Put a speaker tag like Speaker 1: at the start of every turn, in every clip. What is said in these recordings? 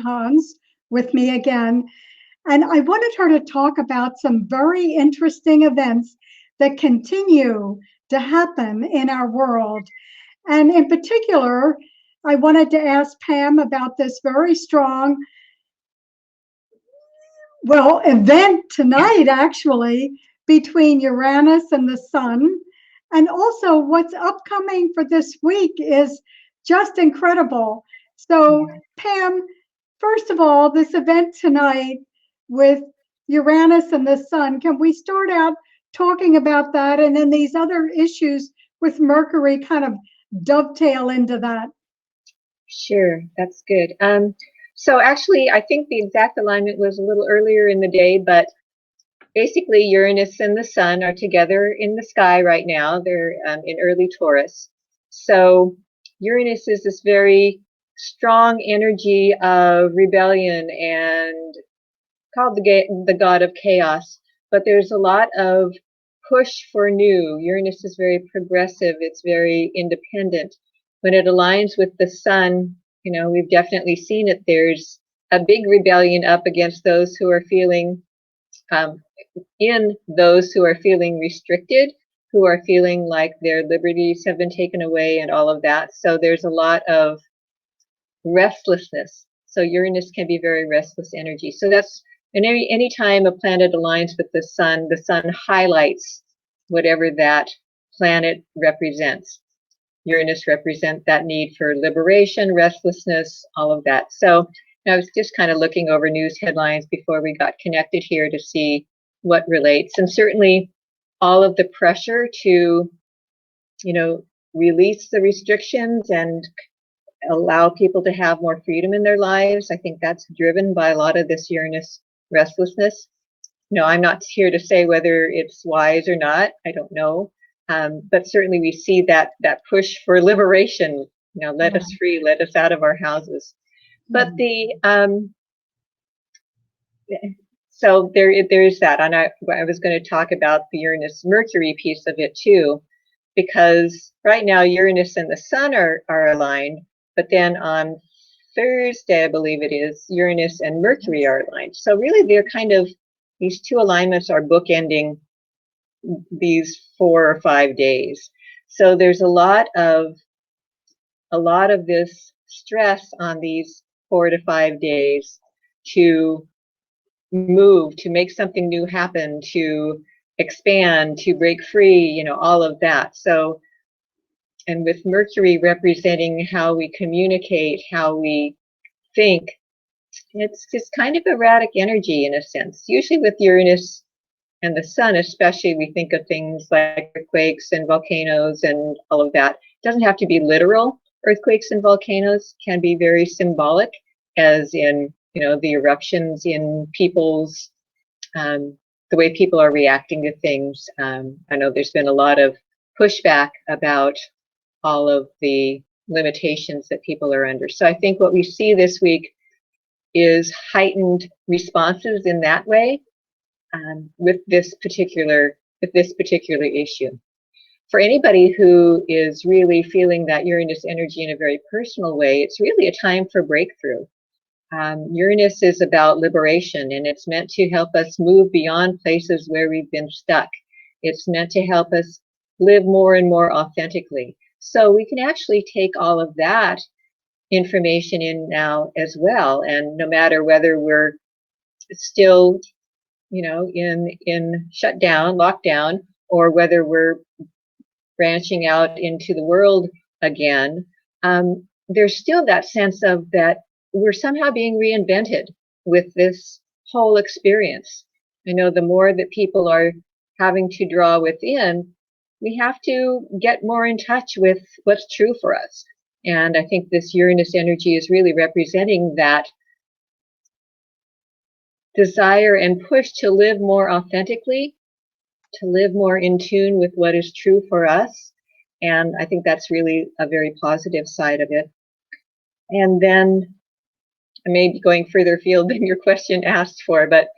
Speaker 1: Younghans with me again. And I wanted her to talk about some very interesting events that continue to happen in our world. And in particular, I wanted to ask Pam about this very strong, well, event tonight, actually, between Uranus and the Sun. And also, what's upcoming for this week is just incredible. So, Pam, first of all, this event tonight with Uranus and the Sun, can we start out talking about that? And then these other issues with Mercury kind of dovetail into that.
Speaker 2: Sure, that's good. So actually, I think the exact alignment was a little earlier in the day, but basically Uranus and the Sun are together in the sky right now. They're in early Taurus. So Uranus is this very strong energy of rebellion and called the god of chaos, but there's a lot of push for new. Uranus is very progressive. It's very independent. When it aligns with the Sun, we've definitely seen it. There's a big rebellion up against those who are feeling, those who are feeling restricted, who are feeling like their liberties have been taken away and all of that. So there's a lot of restlessness. So Uranus can be very restless energy. So that's, and any time a planet aligns with the Sun highlights whatever that planet represents. Uranus represents that need for liberation, restlessness, all of that. So I was just kind of looking over news headlines before we got connected here to see what relates. And certainly all of the pressure to, release the restrictions and allow people to have more freedom in their lives. I think that's driven by a lot of this Uranus restlessness. I'm not here to say whether it's wise or not. I don't know. But certainly we see that push for liberation, let us free, let us out of our houses. But so there is that. And I was going to talk about the Uranus Mercury piece of it too, because right now Uranus and the Sun are aligned, but then on Thursday, I believe it is, Uranus and Mercury are aligned. So really they're kind of, these two alignments are bookending these 4 or 5 days. So there's a lot of this stress on these 4 to 5 days to move, to make something new happen, to expand, to break free, all of that. So, and with Mercury representing how we communicate, how we think, it's just kind of erratic energy in a sense. Usually with Uranus and the Sun especially, we think of things like earthquakes and volcanoes and all of that. It doesn't have to be literal. Earthquakes and volcanoes can be very symbolic, as in, the eruptions in people's, the way people are reacting to things. I know there's been a lot of pushback about all of the limitations that people are under. So I think what we see this week is heightened responses in that way. With this particular issue. For anybody who is really feeling that Uranus energy in a very personal way, it's really a time for breakthrough. Uranus is about liberation, and it's meant to help us move beyond places where we've been stuck. It's meant to help us live more and more authentically. So we can actually take all of that information in now as well. And no matter whether we're still in shutdown, lockdown, or whether we're branching out into the world again, there's still that sense of that we're somehow being reinvented with this whole experience. I know the more that people are having to draw within, we have to get more in touch with what's true for us. And I think this Uranus energy is really representing that desire and push to live more authentically, to live more in tune with what is true for us. And I think that's really a very positive side of it. And then I may be going further afield than your question asked for, but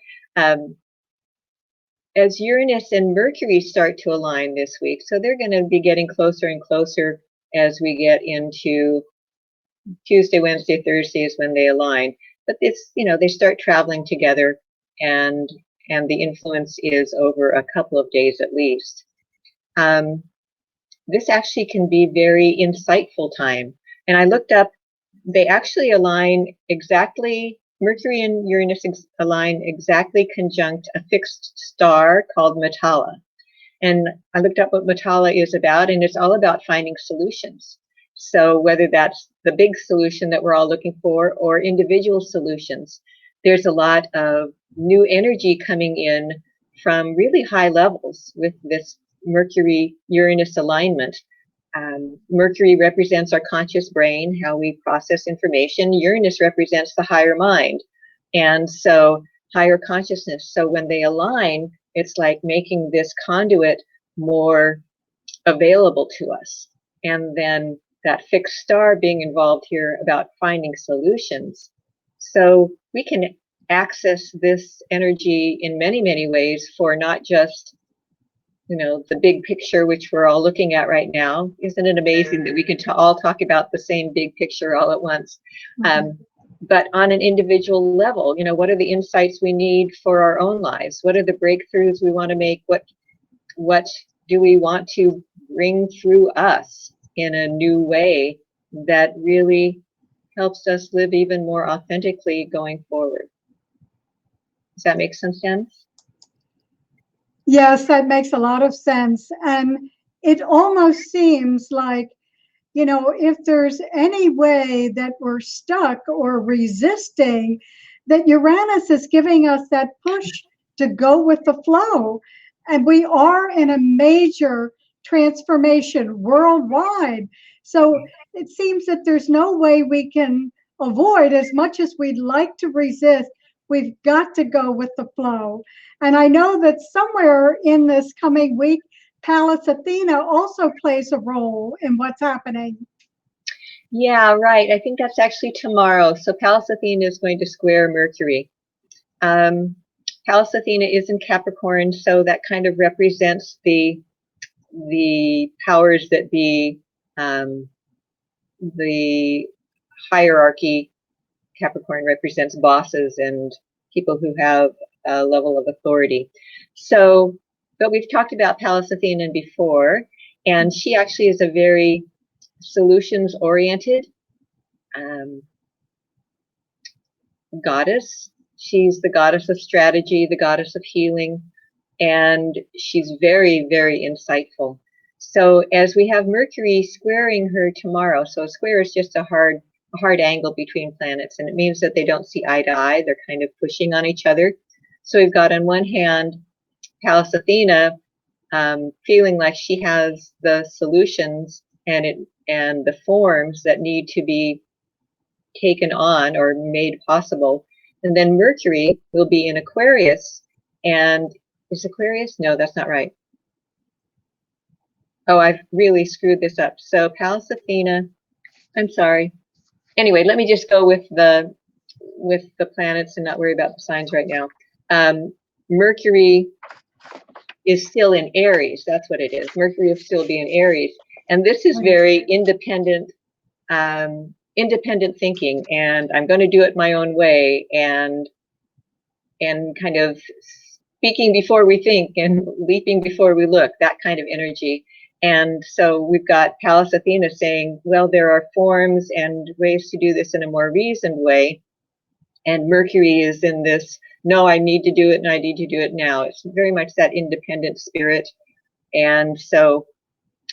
Speaker 2: as Uranus and Mercury start to align this week, so they're going to be getting closer and closer as we get into Tuesday, Wednesday, Thursday is when they align. but it's, they start traveling together, and the influence is over a couple of days at least. This actually can be very insightful time. And I looked up, they actually align exactly, Mercury and Uranus align exactly conjunct a fixed star called Matala. And I looked up what Matala is about, and it's all about finding solutions. So whether that's the big solution that we're all looking for or individual solutions, there's a lot of new energy coming in from really high levels with this Mercury-Uranus alignment. Mercury represents our conscious brain, how we process information. Uranus represents the higher mind, and so higher consciousness. So when they align, it's like making this conduit more available to us. And then that fixed star being involved here about finding solutions. So we can access this energy in many, many ways for not just, the big picture, which we're all looking at right now. Isn't it amazing that we can all talk about the same big picture all at once? But on an individual level, what are the insights we need for our own lives? What are the breakthroughs we want to make? What do we want to bring through us in a new way that really helps us live even more authentically going forward? Does that make some sense?
Speaker 1: Yes, that makes a lot of sense. And it almost seems like, if there's any way that we're stuck or resisting, that Uranus is giving us that push to go with the flow. And we are in a major transformation worldwide. So it seems that there's no way we can avoid, as much as we'd like to resist, we've got to go with the flow. And I know that somewhere in this coming week, Pallas Athena also plays a role in what's happening.
Speaker 2: Yeah, right. I think that's actually tomorrow. So Pallas Athena is going to square Mercury. Pallas Athena is in Capricorn, so that kind of represents the powers that be, the hierarchy. Capricorn represents bosses and people who have a level of authority. So, but we've talked about Pallas Athena before, and she actually is a very solutions-oriented goddess. She's the goddess of strategy, the goddess of healing, and she's very, very insightful. So as we have Mercury squaring her tomorrow, so a square is just a hard angle between planets, and it means that they don't see eye to eye. They're kind of pushing on each other. So we've got on one hand Pallas Athena feeling like she has the solutions and the forms that need to be taken on or made possible. And then Mercury will be in Aquarius. And is Aquarius? No, that's not right. Oh, I've really screwed this up. So Pallas Athena, I'm sorry. Anyway, let me just go with the planets and not worry about the signs right now. Mercury is still in Aries. That's what it is. Mercury will still be in Aries. And this is very independent, independent thinking, and I'm going to do it my own way, and kind of speaking before we think and leaping before we look, that kind of energy. And so we've got Pallas Athena saying, well, there are forms and ways to do this in a more reasoned way. And Mercury is in this, no, I need to do it and I need to do it now. It's very much that independent spirit. And so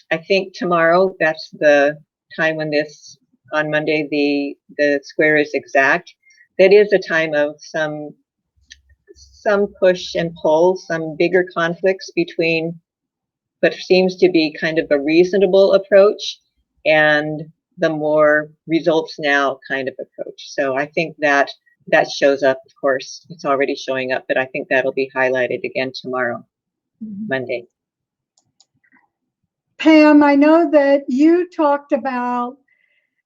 Speaker 2: I think tomorrow, that's the time when this, on Monday, the square is exact. That is a time of some push and pull, some bigger conflicts between what seems to be kind of a reasonable approach and the more results now kind of approach. So I think that shows up, of course, it's already showing up, but I think that'll be highlighted again tomorrow, Monday.
Speaker 1: Pam, I know that you talked about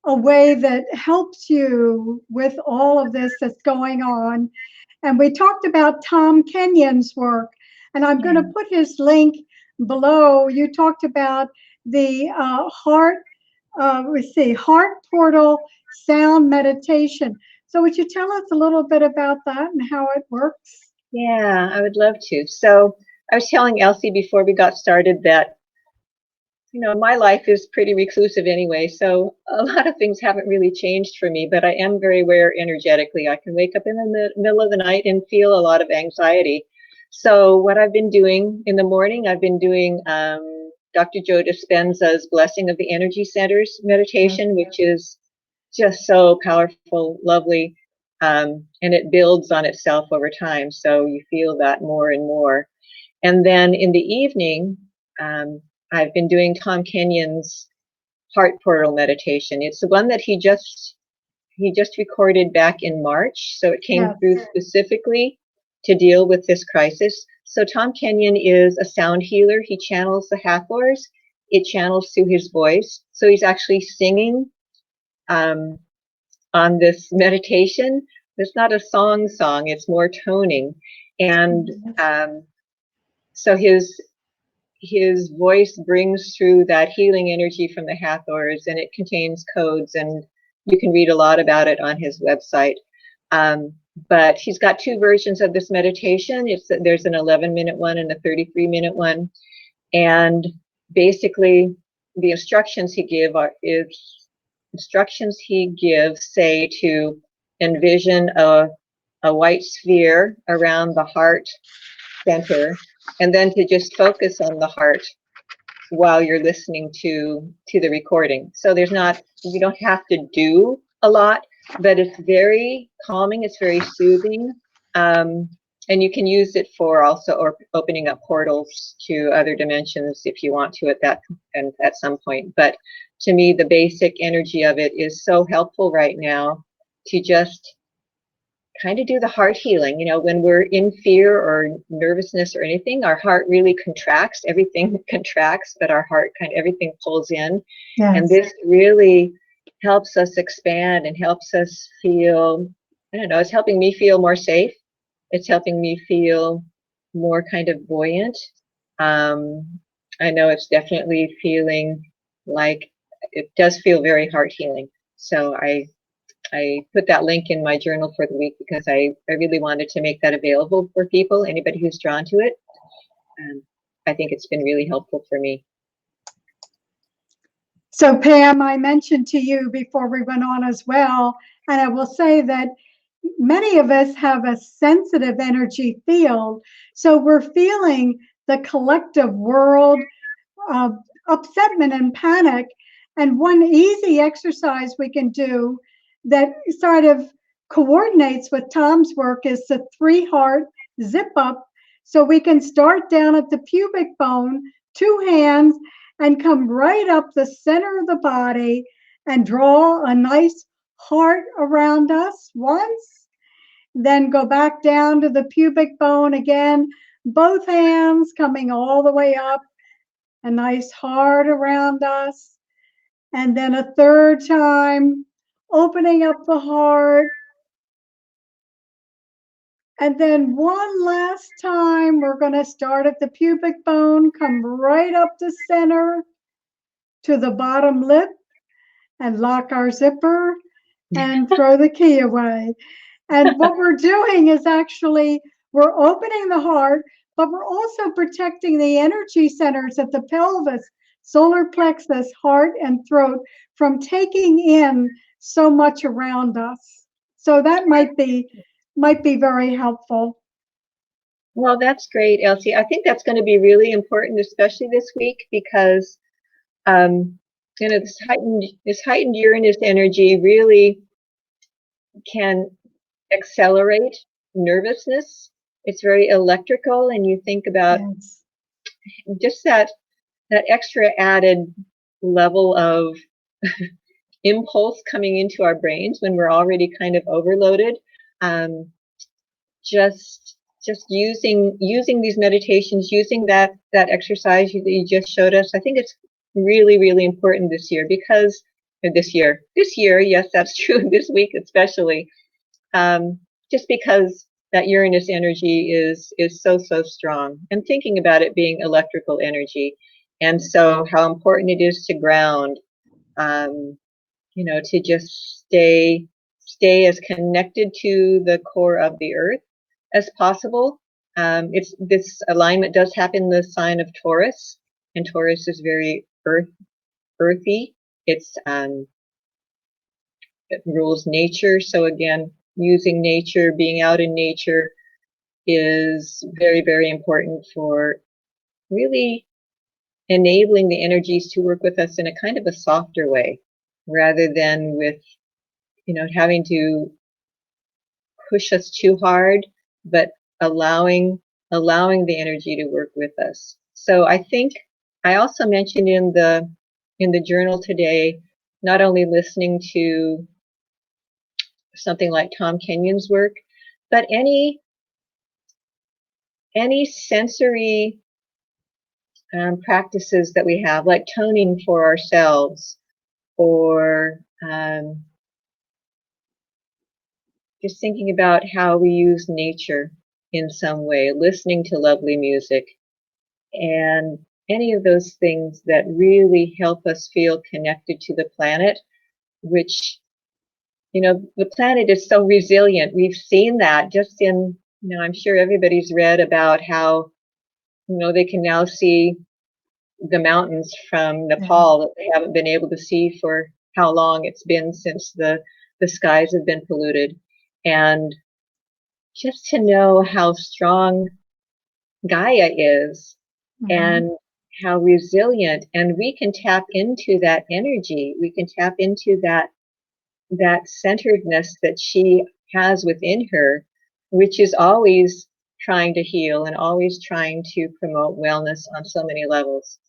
Speaker 1: a way that helps you with all of this that's going on. And we talked about Tom Kenyon's work, and I'm going to put his link below. You talked about the heart portal sound meditation. So would you tell us a little bit about that and how it works?
Speaker 2: Yeah, I would love to. So I was telling Elsie before we got started that, my life is pretty reclusive anyway, so a lot of things haven't really changed for me, but I am very aware energetically. I can wake up in the middle of the night and feel a lot of anxiety. So what I've been doing in the morning, I've been doing Dr. Joe Dispenza's Blessing of the Energy Centers meditation, which is just so powerful, lovely, and it builds on itself over time, so you feel that more and more. And then in the evening, I've been doing Tom Kenyon's Heart Portal meditation. It's the one that he just recorded back in March, so it came
Speaker 1: Yes.
Speaker 2: through specifically to deal with this crisis. So Tom Kenyon is a sound healer. He channels the Hathors. It channels through his voice. So he's actually singing on this meditation. It's not a song, it's more toning. And so his voice brings through that healing energy from the Hathors, and it contains codes, and you can read a lot about it on his website. But he's got two versions of this meditation. There's an 11-minute one and a 33-minute one. And basically, the instructions he gives say to envision a white sphere around the heart center, and then to just focus on the heart while you're listening to the recording. So you don't have to do a lot, but it's very calming, it's very soothing, and you can use it for also opening up portals to other dimensions if you want to at some point. But to me, the basic energy of it is so helpful right now to just kind of do the heart healing. When we're in fear or nervousness or anything, our heart really contracts, everything contracts, but our heart everything pulls in.
Speaker 1: Yes.
Speaker 2: And this really helps us expand and helps us feel, I don't know, it's helping me feel more safe. It's helping me feel more kind of buoyant. I know it's definitely feeling like it does feel very heart healing. So I put that link in my journal for the week because I really wanted to make that available for people, anybody who's drawn to it. I think it's been really helpful for me.
Speaker 1: So Pam, I mentioned to you before we went on as well, and I will say that many of us have a sensitive energy field. So we're feeling the collective world upsetment and panic. And one easy exercise we can do that sort of coordinates with Tom's work is the 3-heart zip up. So we can start down at the pubic bone, 2 hands, and come right up the center of the body and draw a nice heart around us once. Then go back down to the pubic bone again, both hands coming all the way up, a nice heart around us. And then a third time, opening up the heart. And then one last time, we're going to start at the pubic bone, come right up the center to the bottom lip and lock our zipper and throw the key away. And what we're doing is actually, we're opening the heart, but we're also protecting the energy centers at the pelvis, solar plexus, heart, and throat from taking in so much around us. So that might be very helpful.
Speaker 2: Well, that's great, Elsie. I think that's going to be really important, especially this week, because this heightened Uranus energy really can accelerate nervousness. It's very electrical, and you think about just that extra added level of impulse coming into our brains when we're already kind of overloaded. Just using these meditations, using that exercise that you just showed us, I think it's really, really important this year because this year, yes, that's true, this week especially, just because that Uranus energy is so strong, and thinking about it being electrical energy, and so how important it is to ground, to just stay stay as connected to the core of the earth as possible. This alignment does happen in the sign of Taurus, and Taurus is very earthy. It rules nature. So again, using nature, being out in nature is very, very important for really enabling the energies to work with us in a kind of a softer way, rather than with, having to push us too hard, but allowing the energy to work with us. So I think I also mentioned in the journal today, not only listening to something like Tom Kenyon's work, but any sensory practices that we have, like toning for ourselves, or just thinking about how we use nature in some way, listening to lovely music, and any of those things that really help us feel connected to the planet, which, the planet is so resilient. We've seen that just in, I'm sure everybody's read about how, they can now see the mountains from Nepal that they haven't been able to see for how long it's been since the skies have been polluted. And just to know how strong Gaia is, and how resilient, and we can tap into that energy. We can tap into that centeredness that she has within her, which is always trying to heal and always trying to promote wellness on so many levels.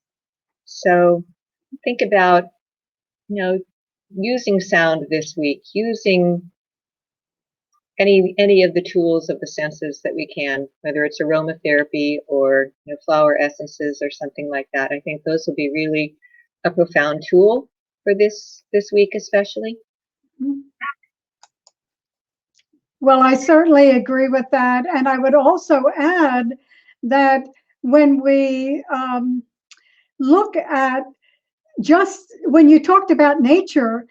Speaker 2: So think about, using sound this week, using any of the tools of the senses that we can, whether it's aromatherapy or flower essences or something like that. I think those will be really a profound tool for this week, especially.
Speaker 1: Well, I certainly agree with that. And I would also add that when we look at, just when you talked about nature,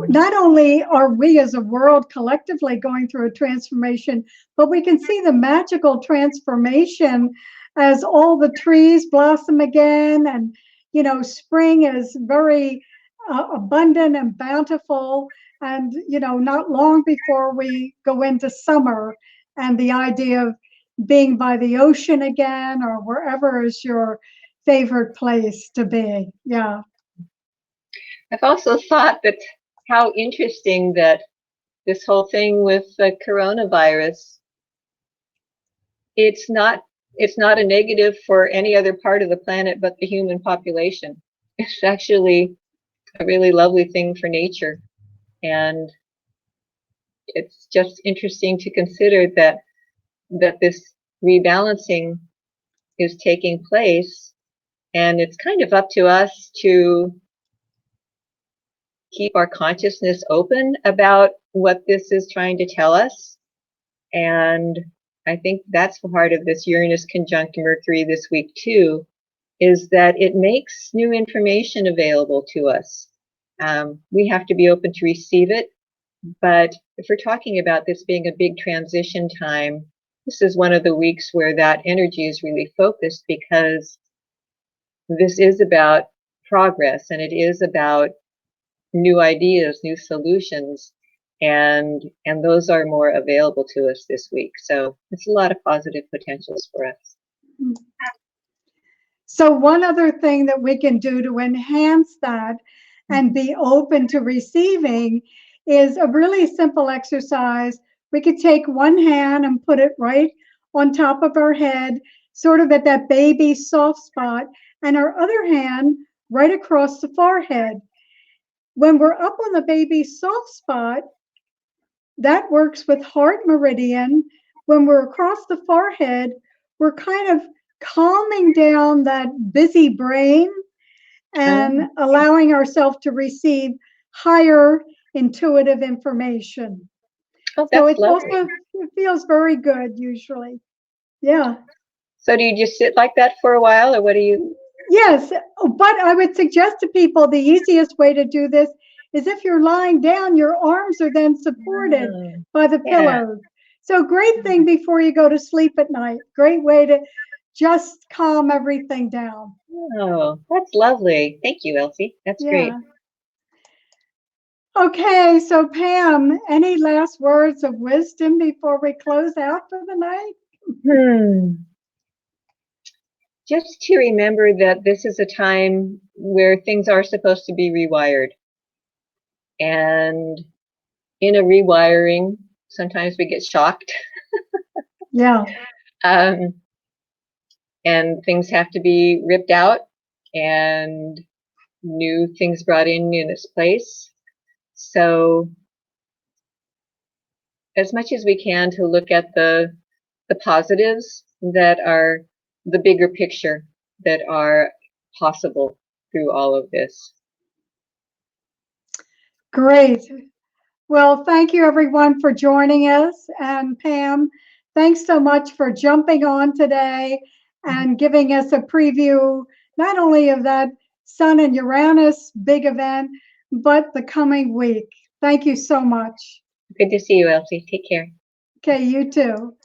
Speaker 1: not only are we as a world collectively going through a transformation, but we can see the magical transformation as all the trees blossom again, and spring is very abundant and bountiful, and not long before we go into summer, and the idea of being by the ocean again, or wherever is your favorite place to be. Yeah.
Speaker 2: I've also thought that how interesting that this whole thing with the coronavirus, it's not a negative for any other part of the planet but the human population. It's actually a really lovely thing for nature. And it's just interesting to consider that this rebalancing is taking place, and it's kind of up to us to keep our consciousness open about what this is trying to tell us. And I think that's part of this Uranus conjunct Mercury this week too, is that it makes new information available to us. We have to be open to receive it. But if we're talking about this being a big transition time, this is one of the weeks where that energy is really focused, because this is about progress, and it is about new ideas, new solutions, and those are more available to us this week. So it's a lot of positive potentials for us.
Speaker 1: So one other thing that we can do to enhance that and be open to receiving is a really simple exercise. We could take one hand and put it right on top of our head, sort of at that baby soft spot, and our other hand right across the forehead. When we're up on the baby soft spot, that works with heart meridian. When we're across the forehead, we're kind of calming down that busy brain and allowing ourselves to receive higher intuitive information.
Speaker 2: Oh,
Speaker 1: so
Speaker 2: that's lovely.
Speaker 1: it feels very good usually. Yeah.
Speaker 2: So do you just sit like that for a while, or what do you?
Speaker 1: Yes, but I would suggest to people the easiest way to do this is if you're lying down, your arms are then supported
Speaker 2: Oh,
Speaker 1: by the
Speaker 2: yeah.
Speaker 1: pillows. So great thing before you go to sleep at night. Great way to just calm everything down.
Speaker 2: Oh, that's lovely. Thank you, Elsie. That's great.
Speaker 1: Yeah. Okay, so Pam, any last words of wisdom before we close out for the night?
Speaker 2: Just to remember that this is a time where things are supposed to be rewired. And in a rewiring, sometimes we get shocked.
Speaker 1: Yeah.
Speaker 2: And things have to be ripped out and new things brought in its place. So as much as we can to look at the positives that are the bigger picture that are possible through all of this.
Speaker 1: Great. Well, thank you everyone for joining us. And Pam, thanks so much for jumping on today and giving us a preview, not only of that Sun and Uranus big event, but the coming week. Thank you so much.
Speaker 2: Good to see you, Elsie. Take care.
Speaker 1: Okay, you too.